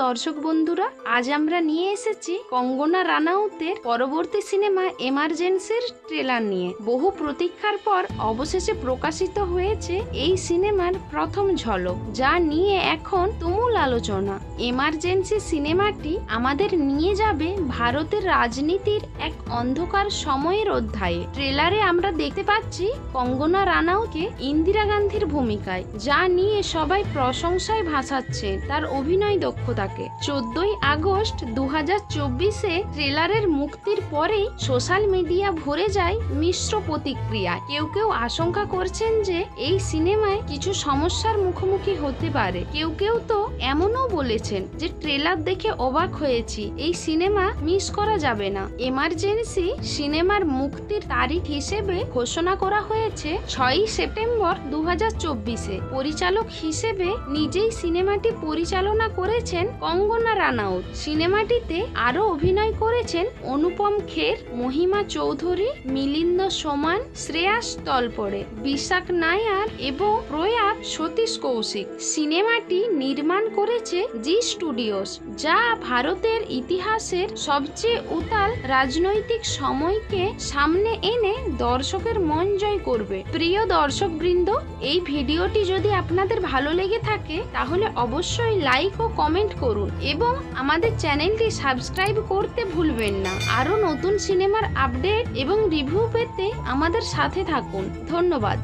দর্শক বন্ধুরা, আজ আমরা নিয়ে এসেছি কঙ্গনা রানাউতের পরবর্তী সিনেমা এমার্জেন্সির ট্রেলার নিয়ে। বহু প্রতীক্ষার পর অবশেষে প্রকাশিত হয়েছে এই সিনেমার প্রথম ঝলক, যা নিয়ে এখন তুমুল আলোচনা। এমার্জেন্সি সিনেমাটি আমাদের নিয়ে যাবে ভারতের রাজনীতির এক অন্ধকার সময়ের অধ্যায়ে। ট্রেলারে আমরা দেখতে পাচ্ছি কঙ্গনা রানাউতকে ইন্দিরা গান্ধীর ভূমিকায়, যা নিয়ে সবাই প্রশংসায় ভাসাচ্ছে তার অভিনয় দক্ষতাকে। 14ই আগস্ট 2024-এ ট্রেলারের মুক্তির পরেই সোশ্যাল মিডিয়া ভরে যায় মিশ্র প্রতিক্রিয়া। কেউ কেউ আশঙ্কা করছেন যে এই সিনেমায় কিছু সমস্যার মুখোমুখি হতে পারে। কেউ কেউ তো এমনও বলেছেন যে ট্রেলার দেখে অবাক হয়েছি, এই সিনেমা মিস করা যাবে না। এমার্জেন্সি সিনেমার মুক্তির তারিখ হিসেবে ঘোষণা করা হয়েছে 6ই সেপ্টেম্বর 2024-এ। পরিচালক হিসেবে নিজেই সিনেমাটি পরিচালনা করেছেন কঙ্গনা রানাউত। সিনেমাটিতে আরও অভিনয় করেছেন অনুপম খের, মহিমা চৌধুরী, মিলিন্দ সোমান, শ্রেয়াস তলপরে, বিশাখ নায়ার এবং প্রয়াত সতীশ কৌশিক। সিনেমাটি নির্মাণ করেছে জি স্টুডিওস, যা ভারতের ইতিহাসের সবচেয়ে উতাল রাজনৈতিক সময়কে সামনে এনে দর্শকের মন জয় করবে। প্রিয় দর্শকবৃন্দ, এই ভিডিওটি যদি আপনাদের ভালো লেগে থাকে তাহলে অবশ্যই লাইক ও কমেন্ট করুন এবং আমাদের চ্যানেলটি সাবস্ক্রাইব করতে ভুলবেন না। আরও নতুন সিনেমার আপডেট এবং রিভিউ পেতে আমাদের সাথে থাকুন। ধন্যবাদ।